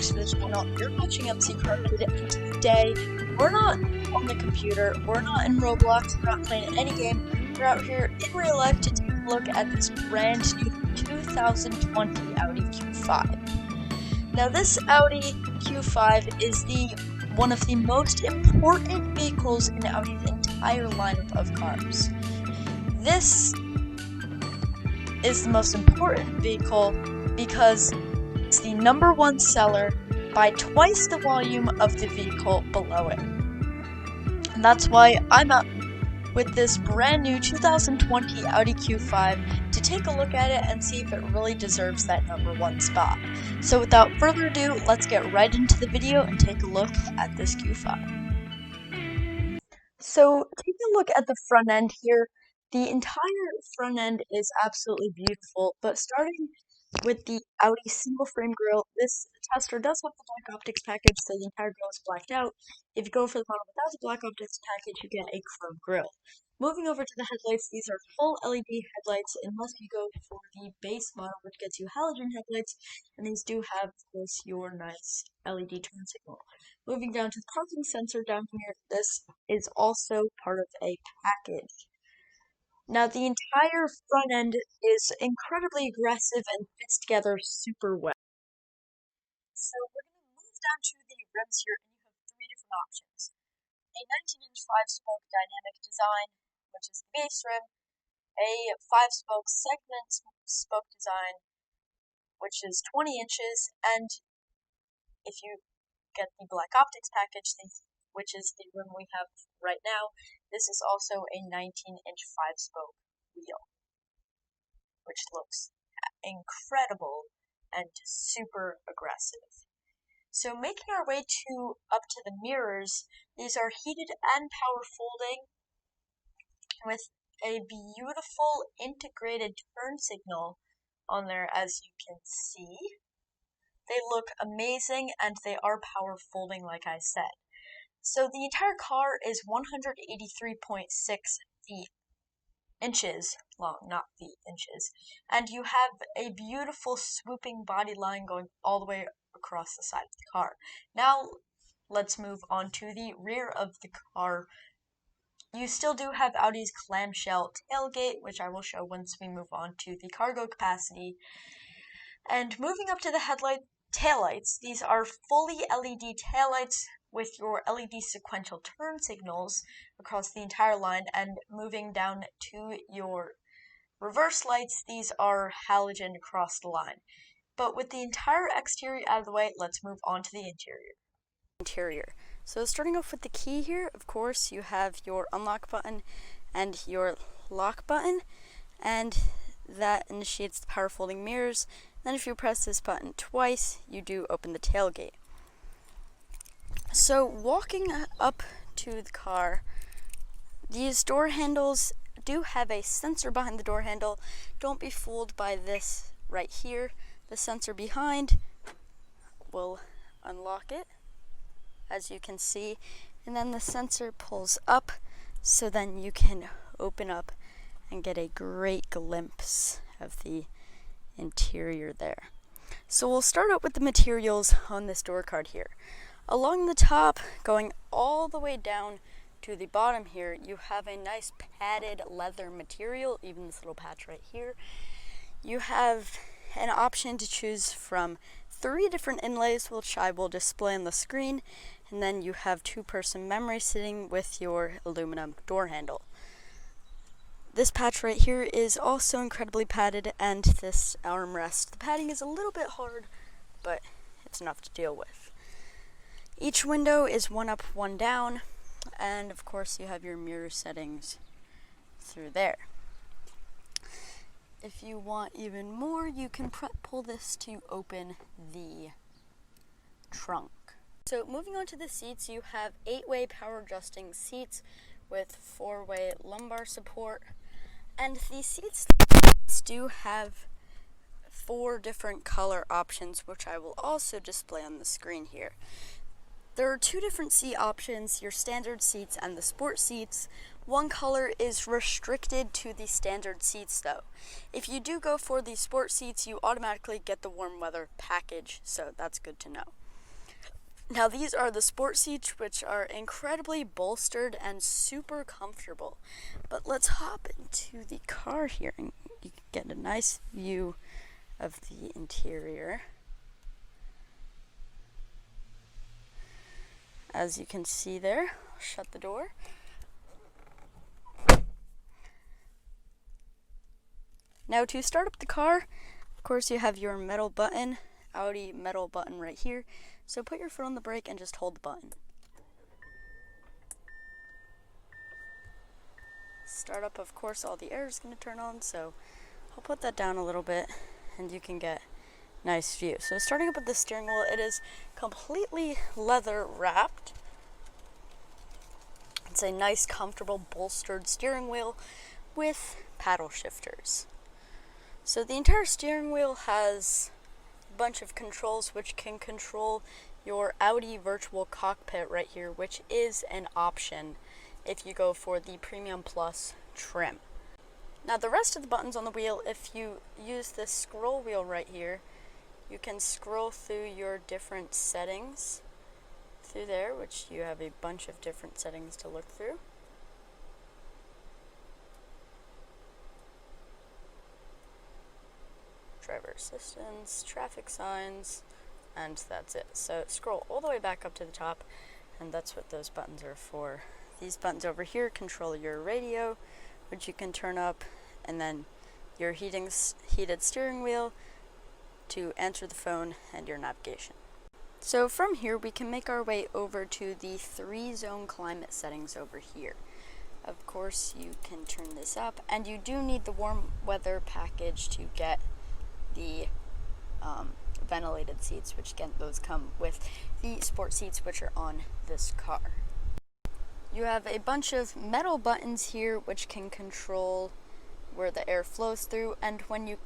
back to the channel. You're watching MC Crooked, and today we're not on the computer, we're not in Roblox, we're not playing any game. We're out here in real life to take a look at this brand new 2020 Audi Q5. Now this Audi Q5 is one of the most important vehicles in Audi's entire lineup of cars. This is the most important vehicle because it's the #1 seller by twice the volume of the vehicle below it. And that's why I'm out with this brand new 2020 Audi Q5 to take a look at it and see if it really deserves that #1 spot. So without further ado, let's get right into the video and take a look at this Q5. So taking a look at the front end here, the entire front end is absolutely beautiful, but starting with the Audi single frame grille, this tester does have the black optics package, so the entire grille is blacked out. If you go for the model without the black optics package, you get a chrome grille. Moving over to the headlights, these are full LED headlights, unless you go for the base model, which gets you halogen headlights, and these do have, of course, your nice LED turn signal. Moving down to the parking sensor down here, this is also part of a package. Now, the entire front end is incredibly aggressive and fits together super well. So we're going to move down to the rims here, and you have 3 different options. A 19-inch 5-spoke dynamic design, which is the base rim, a 5-spoke segment spoke design, which is 20 inches, and if you get the black optics package, which is the rim we have right now, this is also a 19-inch 5-spoke wheel, which looks incredible and super aggressive. So making our way up to the mirrors, these are heated and power folding with a beautiful integrated turn signal on there, as you can see. They look amazing and they are power folding, like I said. So the entire car is 183.6 inches long, not feet, inches. And you have a beautiful swooping body line going all the way across the side of the car. Now, let's move on to the rear of the car. You still do have Audi's clamshell tailgate, which I will show once we move on to the cargo capacity. And moving up to the taillights, these are fully LED taillights with your LED sequential turn signals across the entire line, and moving down to your reverse lights, these are halogen across the line. But with the entire exterior out of the way, let's move on to the interior. So starting off with the key here, of course, you have your unlock button and your lock button, and that initiates the power folding mirrors. Then if you press this button twice, you do open the tailgate. So walking up to the car, these door handles do have a sensor behind the door handle. Don't be fooled by this right here. The sensor behind will unlock it, as you can see, and then the sensor pulls up, so then you can open up and get a great glimpse of the interior there. So we'll start out with the materials on this door card here. Along the top, going all the way down to the bottom here, you have a nice padded leather material, even this little patch right here. You have an option to choose from 3 different inlays, which I will display on the screen, and then you have 2-person memory sitting with your aluminum door handle. This patch right here is also incredibly padded, and this armrest. The padding is a little bit hard, but it's enough to deal with. Each window is 1 up, 1 down, and of course you have your mirror settings through there. If you want even more, you can pull this to open the trunk. So moving on to the seats, you have 8-way power adjusting seats with 4-way lumbar support. And these seats do have 4 different color options, which I will also display on the screen here. There are 2 different seat options, your standard seats and the sport seats. One color is restricted to the standard seats though. If you do go for the sport seats, you automatically get the warm weather package, so that's good to know. Now these are the sport seats, which are incredibly bolstered and super comfortable. But let's hop into the car here and you can get a nice view of the interior. As you can see there, I'll shut the door. Now to start up the car, of course you have your metal button, Audi metal button right here. So put your foot on the brake and just hold the button. Start up, of course, all the air is going to turn on, so I'll put that down a little bit and you can get a nice view. So starting up with the steering wheel, it is completely leather wrapped. It's a nice, comfortable, bolstered steering wheel with paddle shifters. So the entire steering wheel has a bunch of controls which can control your Audi virtual cockpit right here, which is an option if you go for the Premium Plus trim. Now the rest of the buttons on the wheel, if you use this scroll wheel right here, you can scroll through your different settings through there, which you have a bunch of different settings to look through. Driver assistance, traffic signs, and that's it. So scroll all the way back up to the top, and that's what those buttons are for. These buttons over here control your radio, which you can turn up, and then your heated steering wheel to answer the phone and your navigation. So from here we can make our way over to the 3-zone climate settings over here. Of course you can turn this up, and you do need the warm weather package to get the ventilated seats, which again, those come with the sport seats which are on this car. You have a bunch of metal buttons here which can control where the air flows through, and when you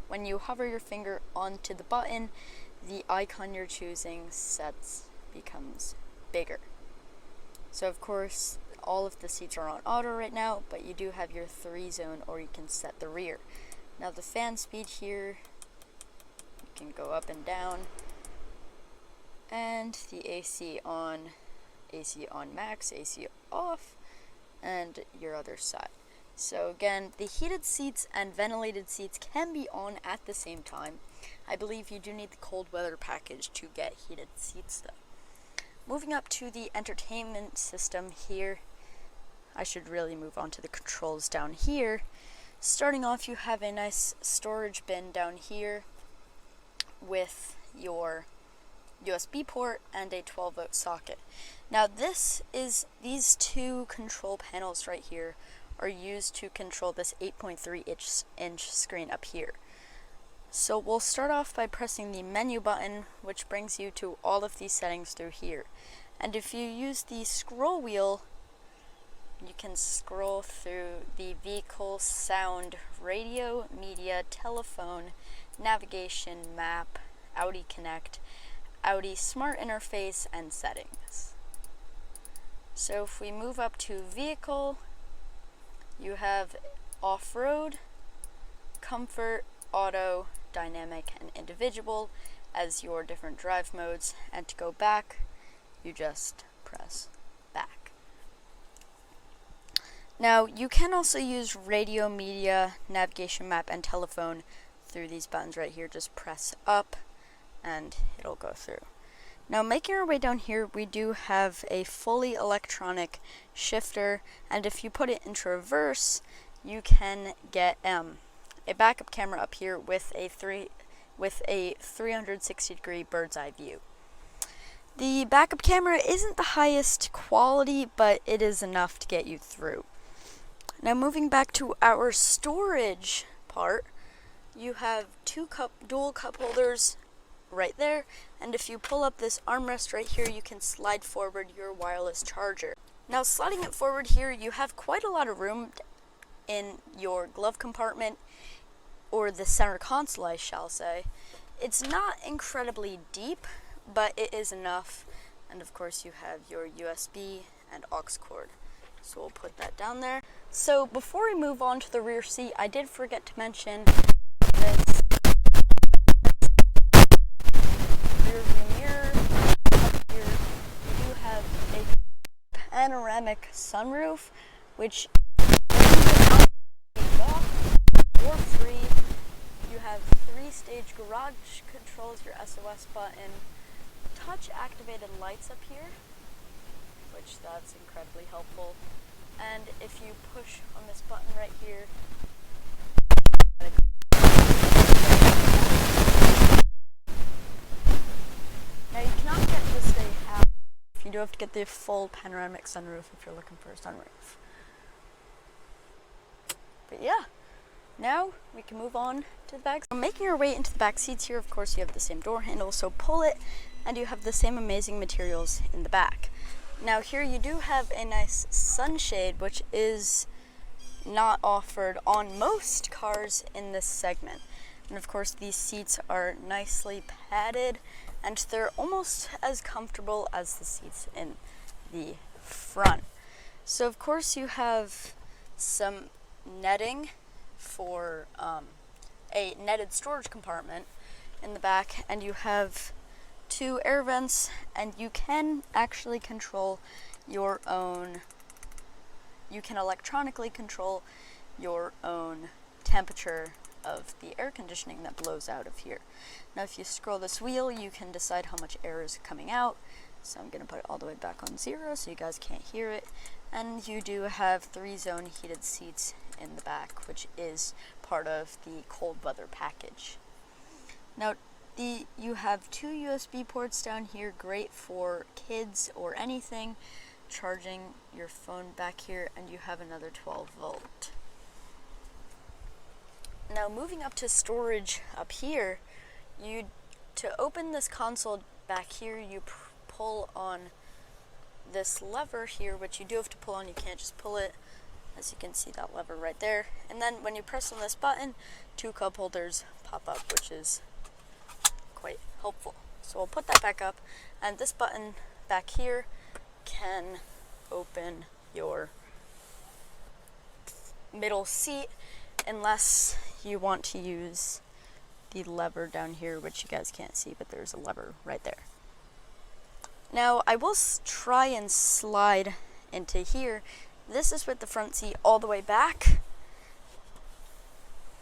when you hover your finger onto the button, the icon you're choosing becomes bigger. So of course all of the seats are on auto right now, but you do have your 3-zone, or you can set the rear. Now the fan speed here, you can go up and down, and the AC on max, AC off, and your other side. So again, the heated seats and ventilated seats can be on at the same time. I believe you do need the cold weather package to get heated seats though. Moving up to the entertainment system here, I should really move on to the controls down here. Starting off, you have a nice storage bin down here with your USB port and a 12-volt socket. Now these two control panels right here are used to control this 8.3-inch screen up here. So we'll start off by pressing the menu button, which brings you to all of these settings through here. And if you use the scroll wheel, you can scroll through the vehicle, sound, radio, media, telephone, navigation, map, Audi Connect, Audi Smart Interface, and settings. So if we move up to vehicle, you have off-road, comfort, auto, dynamic, and individual as your different drive modes. And to go back, you just press back. Now you can also use radio, media, navigation, map, and telephone through these buttons right here. Just press up and it'll go through. Now making our way down here, we do have a fully electronic shifter, and if you put it into reverse, you can get a backup camera up here with a 360-degree bird's eye view. The backup camera isn't the highest quality, but it is enough to get you through. Now moving back to our storage part, you have two dual cup holders right there, and if you pull up this armrest right here, you can slide forward your wireless charger. Now sliding it forward here, you have quite a lot of room in your glove compartment, or the center console I shall say. It's not incredibly deep, but it is enough, and of course you have your USB and aux cord. So we'll put that down there. So before we move on to the rear seat, I did forget to mention this rear view mirror panoramic sunroof, which for free. You have 3-stage garage controls, your SOS button, touch activated lights up here, which that's incredibly helpful. And if you push on this button right here, now you cannot get this day half. You do have to get the full panoramic sunroof if you're looking for a sunroof. But yeah, now we can move on to the back. So making your way into the back seats here, of course, you have the same door handle, so pull it, and you have the same amazing materials in the back. Now here you do have a nice sunshade, which is not offered on most cars in this segment. And of course, these seats are nicely padded, and they're almost as comfortable as the seats in the front. So of course you have some netting for a netted storage compartment in the back, and you have 2 air vents, and you can actually control your own, you can electronically control your own temperature of the air conditioning that blows out of here. Now if you scroll this wheel, you can decide how much air is coming out. So I'm going to put it all the way back on 0 so you guys can't hear it. And you do have 3-zone heated seats in the back, which is part of the cold weather package. Now you have 2 USB ports down here, great for kids or anything, charging your phone back here, and you have another 12 volt. Now moving up to storage up here, to open this console back here, you pull on this lever here, which you do have to pull on, you can't just pull it, as you can see that lever right there. And then when you press on this button, 2 cup holders pop up, which is quite helpful. So we'll put that back up, and this button back here can open your middle seat unless you want to use the lever down here, which you guys can't see, but there's a lever right there. Now I will try and slide into here. This is with the front seat all the way back,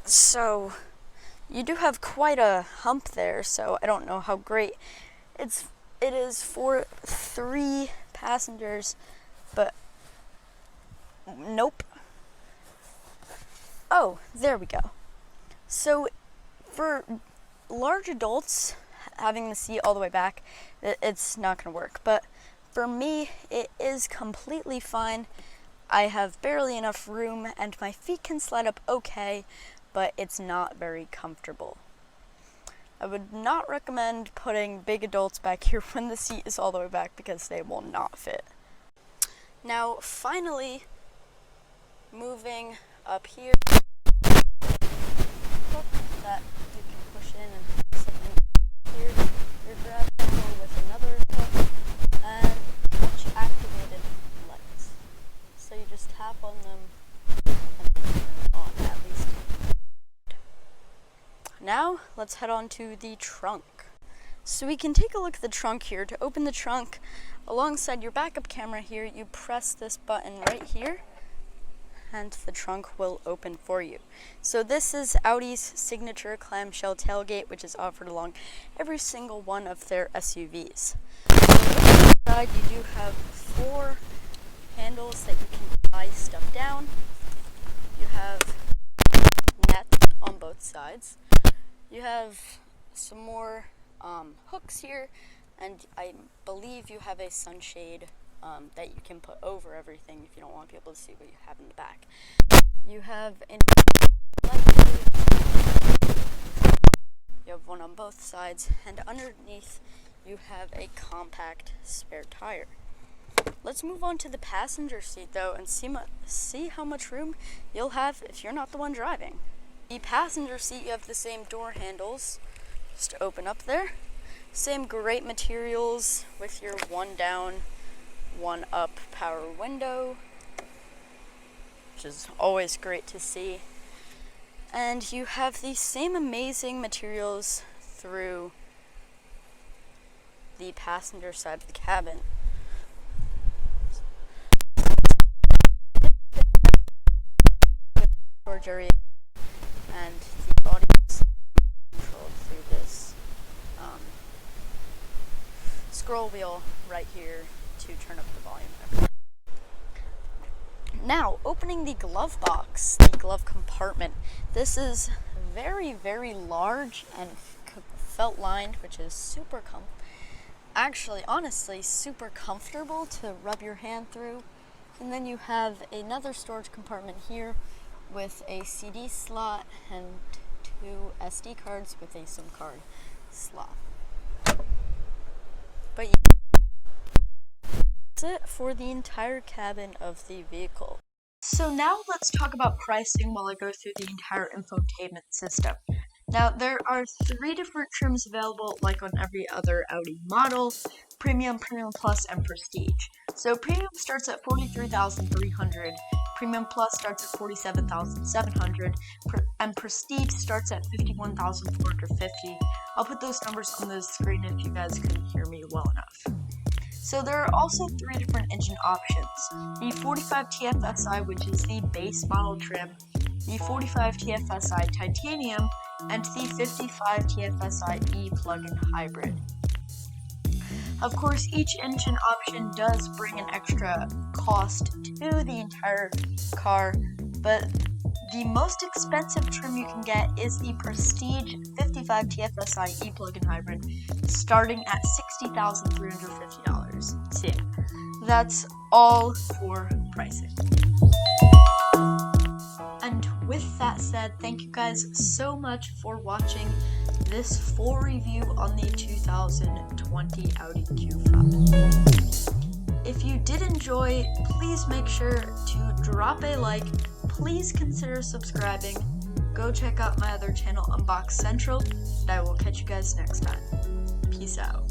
so you do have quite a hump there, so I don't know how great it is for 3 passengers, but nope. Oh, there we go. So for large adults, having the seat all the way back, it's not going to work. But for me, it is completely fine. I have barely enough room, and my feet can slide up okay, but it's not very comfortable. I would not recommend putting big adults back here when the seat is all the way back, because they will not fit. Now, finally, moving up here, that you can push in and something here, your grab handle with another hook, and touch activated lights. So you just tap on them and turn on at least. Now let's head on to the trunk. So we can take a look at the trunk here. To open the trunk, alongside your backup camera here, you press this button right here, and the trunk will open for you. So this is Audi's signature clamshell tailgate, which is offered along every single one of their SUVs. So inside you do have 4 handles that you can tie stuff down. You have nets on both sides. You have some more hooks here, and I believe you have a sunshade that you can put over everything if you don't want people to see what you have in the back. You have you have one on both sides, and underneath you have a compact spare tire. Let's move on to the passenger seat though, and see how much room you'll have if you're not the one driving. The passenger seat, you have the same door handles just to open up there. Same great materials with your 1 down, 1 up power window, which is always great to see. And you have the same amazing materials through the passenger side of the cabin. storage area, and the audio is controlled through this scroll wheel right here to turn up the volume. Now, opening the glove box, the glove compartment. This is very, very large and felt lined, which is super honestly super comfortable to rub your hand through. And then you have another storage compartment here with a CD slot and 2 SD cards with a SIM card slot. But that's it for the entire cabin of the vehicle. So now let's talk about pricing while I go through the entire infotainment system. Now, there are 3 different trims available, like on every other Audi model: Premium, Premium Plus, and Prestige. So Premium starts at $43,300, Premium Plus starts at $47,700, and Prestige starts at $51,450. I'll put those numbers on the screen if you guys couldn't hear me well enough. So there are also 3 different engine options: the 45 TFSI, which is the base model trim, the 45 TFSI Titanium, and the 55 TFSI E plug-in hybrid. Of course, each engine option does bring an extra cost to the entire car, but the most expensive trim you can get is the Prestige 55 TFSI E plug-in hybrid, starting at $60,350. So yeah, that's all for pricing. And with that said, thank you guys so much for watching this full review on the 2020 Audi Q5. If you did enjoy, please make sure to drop a like. Please consider subscribing. Go check out my other channel, Unbox Central, and I will catch you guys next time. Peace out.